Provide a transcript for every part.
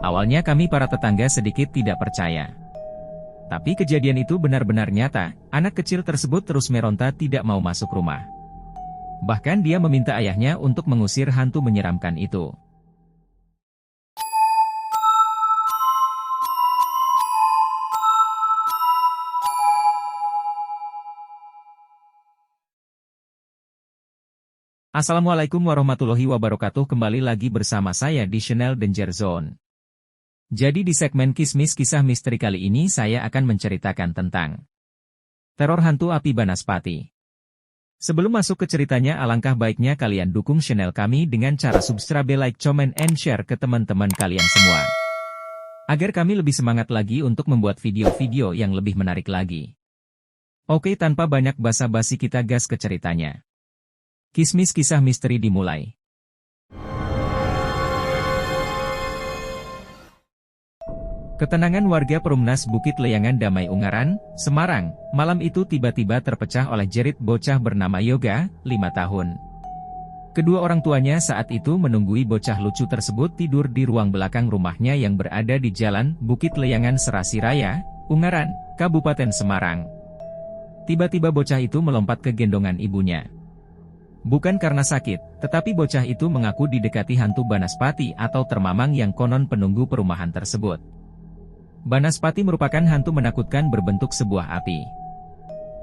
Awalnya kami para tetangga sedikit tidak percaya. Tapi kejadian itu benar-benar nyata, anak kecil tersebut terus meronta tidak mau masuk rumah. Bahkan dia meminta ayahnya untuk mengusir hantu menyeramkan itu. Assalamualaikum warahmatullahi wabarakatuh. Kembali lagi bersama saya di channel Danger Zone. Jadi di segmen Kismis Kisah Misteri kali ini saya akan menceritakan tentang teror hantu api Banaspati. Sebelum masuk ke ceritanya, alangkah baiknya kalian dukung channel kami dengan cara subscribe, like, comment, and share ke teman-teman kalian semua. Agar kami lebih semangat lagi untuk membuat video-video yang lebih menarik lagi. Oke, tanpa banyak basa-basi kita gas ke ceritanya. Kismis Kisah Misteri dimulai. Ketenangan warga Perumnas Bukit Leyangan Damai Ungaran, Semarang, malam itu tiba-tiba terpecah oleh jerit bocah bernama Yoga, 5 tahun. Kedua orang tuanya saat itu menunggui bocah lucu tersebut tidur di ruang belakang rumahnya yang berada di Jalan Bukit Leyangan Serasi Raya, Ungaran, Kabupaten Semarang. Tiba-tiba bocah itu melompat ke gendongan ibunya. Bukan karena sakit, tetapi bocah itu mengaku didekati hantu Banaspati atau termamang yang konon penunggu perumahan tersebut. Banaspati merupakan hantu menakutkan berbentuk sebuah api.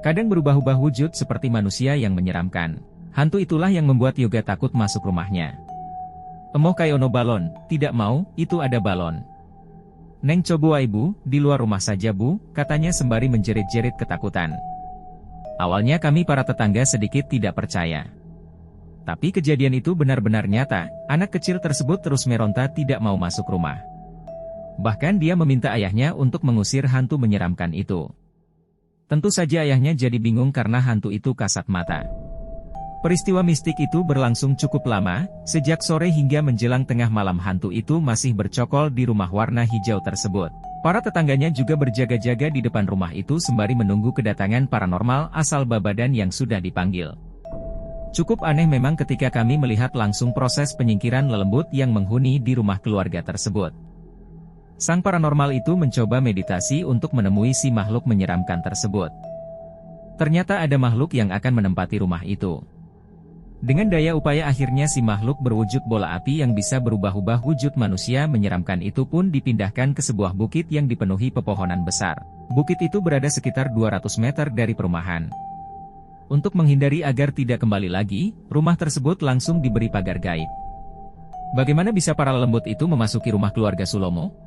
Kadang berubah-ubah wujud seperti manusia yang menyeramkan. Hantu itulah yang membuat Yoga takut masuk rumahnya. Emoh kayono balon, tidak mau, itu ada balon. Neng coba ibu, di luar rumah saja bu, katanya sembari menjerit-jerit ketakutan. Awalnya kami para tetangga sedikit tidak percaya. Tapi kejadian itu benar-benar nyata, anak kecil tersebut terus meronta tidak mau masuk rumah. Bahkan dia meminta ayahnya untuk mengusir hantu menyeramkan itu. Tentu saja ayahnya jadi bingung karena hantu itu kasat mata. Peristiwa mistik itu berlangsung cukup lama, sejak sore hingga menjelang tengah malam hantu itu masih bercokol di rumah warna hijau tersebut. Para tetangganya juga berjaga-jaga di depan rumah itu sembari menunggu kedatangan paranormal asal Babadan yang sudah dipanggil. Cukup aneh memang ketika kami melihat langsung proses penyingkiran lelembut yang menghuni di rumah keluarga tersebut. Sang paranormal itu mencoba meditasi untuk menemui si makhluk menyeramkan tersebut. Ternyata ada makhluk yang akan menempati rumah itu. Dengan daya upaya akhirnya si makhluk berwujud bola api yang bisa berubah-ubah wujud manusia menyeramkan itu pun dipindahkan ke sebuah bukit yang dipenuhi pepohonan besar. Bukit itu berada sekitar 200 meter dari perumahan. Untuk menghindari agar tidak kembali lagi, rumah tersebut langsung diberi pagar gaib. Bagaimana bisa para lelembut itu memasuki rumah keluarga Sulomo?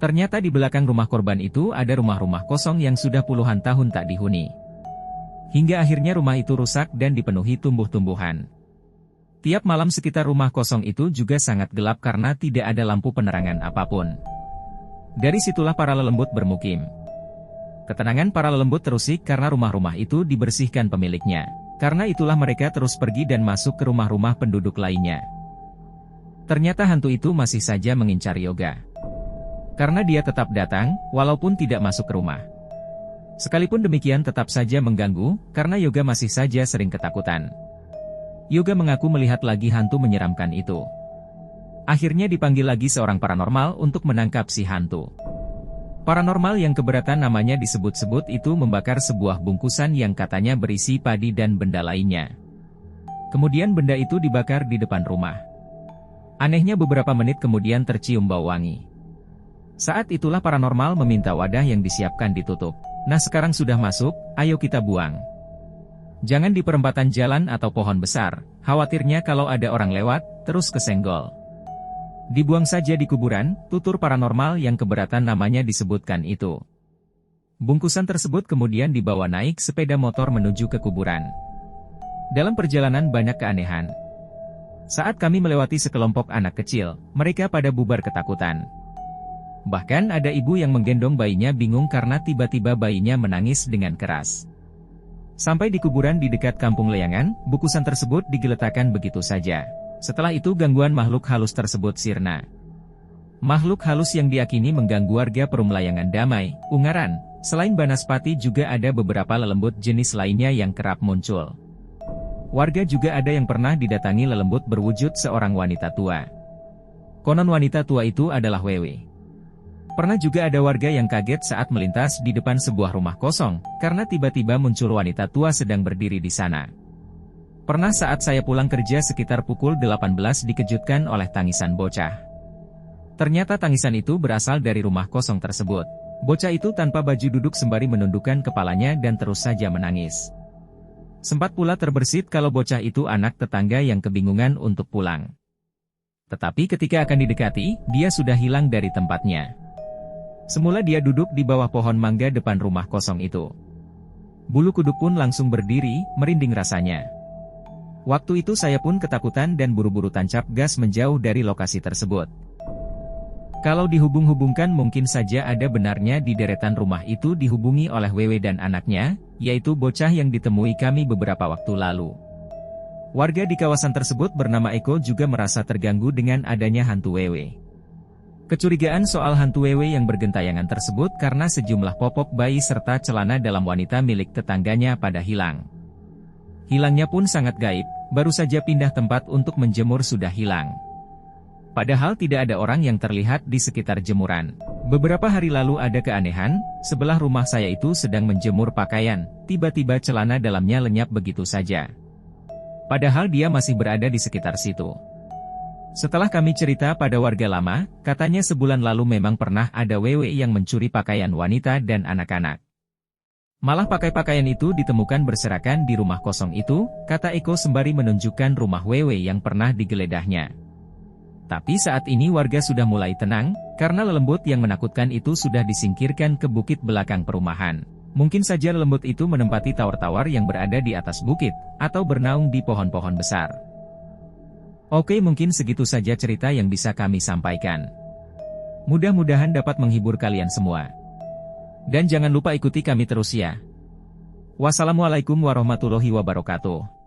Ternyata di belakang rumah korban itu ada rumah-rumah kosong yang sudah puluhan tahun tak dihuni. Hingga akhirnya rumah itu rusak dan dipenuhi tumbuh-tumbuhan. Tiap malam sekitar rumah kosong itu juga sangat gelap karena tidak ada lampu penerangan apapun. Dari situlah para lelembut bermukim. Ketenangan para lelembut terusik karena rumah-rumah itu dibersihkan pemiliknya. Karena itulah mereka terus pergi dan masuk ke rumah-rumah penduduk lainnya. Ternyata hantu itu masih saja mengincar Yoga. Karena dia tetap datang, walaupun tidak masuk ke rumah. Sekalipun demikian tetap saja mengganggu, karena Yoga masih saja sering ketakutan. Yoga mengaku melihat lagi hantu menyeramkan itu. Akhirnya dipanggil lagi seorang paranormal untuk menangkap si hantu. Paranormal yang keberatan namanya disebut-sebut itu membakar sebuah bungkusan yang katanya berisi padi dan benda lainnya. Kemudian benda itu dibakar di depan rumah. Anehnya beberapa menit kemudian tercium bau wangi. Saat itulah paranormal meminta wadah yang disiapkan ditutup. Nah sekarang sudah masuk, ayo kita buang. Jangan di perempatan jalan atau pohon besar, khawatirnya kalau ada orang lewat, terus kesenggol. Dibuang saja di kuburan, tutur paranormal yang keberatan namanya disebutkan itu. Bungkusan tersebut kemudian dibawa naik sepeda motor menuju ke kuburan. Dalam perjalanan banyak keanehan. Saat kami melewati sekelompok anak kecil, mereka pada bubar ketakutan. Bahkan ada ibu yang menggendong bayinya bingung karena tiba-tiba bayinya menangis dengan keras. Sampai di kuburan di dekat Kampung Leyangan, bungkusan tersebut digeletakkan begitu saja. Setelah itu gangguan makhluk halus tersebut sirna. Makhluk halus yang diakini mengganggu warga Perum Layangan Damai, Ungaran, selain Banaspati juga ada beberapa lelembut jenis lainnya yang kerap muncul. Warga juga ada yang pernah didatangi lelembut berwujud seorang wanita tua. Konon wanita tua itu adalah Wewe. Pernah juga ada warga yang kaget saat melintas di depan sebuah rumah kosong, karena tiba-tiba muncul wanita tua sedang berdiri di sana. Pernah saat saya pulang kerja sekitar pukul 18 dikejutkan oleh tangisan bocah. Ternyata tangisan itu berasal dari rumah kosong tersebut. Bocah itu tanpa baju duduk sembari menundukkan kepalanya dan terus saja menangis. Sempat pula terbersit kalau bocah itu anak tetangga yang kebingungan untuk pulang. Tetapi ketika akan didekati, dia sudah hilang dari tempatnya. Semula dia duduk di bawah pohon mangga depan rumah kosong itu. Bulu kuduk pun langsung berdiri, merinding rasanya. Waktu itu saya pun ketakutan dan buru-buru tancap gas menjauh dari lokasi tersebut. Kalau dihubung-hubungkan mungkin saja ada benarnya di deretan rumah itu dihubungi oleh Wewe dan anaknya, yaitu bocah yang ditemui kami beberapa waktu lalu. Warga di kawasan tersebut bernama Eko juga merasa terganggu dengan adanya hantu Wewe. Kecurigaan soal hantu Wewe yang bergentayangan tersebut karena sejumlah popok bayi serta celana dalam wanita milik tetangganya pada hilang. Hilangnya pun sangat gaib, baru saja pindah tempat untuk menjemur sudah hilang. Padahal tidak ada orang yang terlihat di sekitar jemuran. Beberapa hari lalu ada keanehan, sebelah rumah saya itu sedang menjemur pakaian, tiba-tiba celana dalamnya lenyap begitu saja. Padahal dia masih berada di sekitar situ. Setelah kami cerita pada warga lama, katanya sebulan lalu memang pernah ada Wewe yang mencuri pakaian wanita dan anak-anak. Malah pakaian itu ditemukan berserakan di rumah kosong itu, kata Eko sembari menunjukkan rumah Wewe yang pernah digeledahnya. Tapi saat ini warga sudah mulai tenang, karena lelembut yang menakutkan itu sudah disingkirkan ke bukit belakang perumahan. Mungkin saja lelembut itu menempati tawar-tawar yang berada di atas bukit, atau bernaung di pohon-pohon besar. Oke, mungkin segitu saja cerita yang bisa kami sampaikan. Mudah-mudahan dapat menghibur kalian semua. Dan jangan lupa ikuti kami terus ya. Wassalamualaikum warahmatullahi wabarakatuh.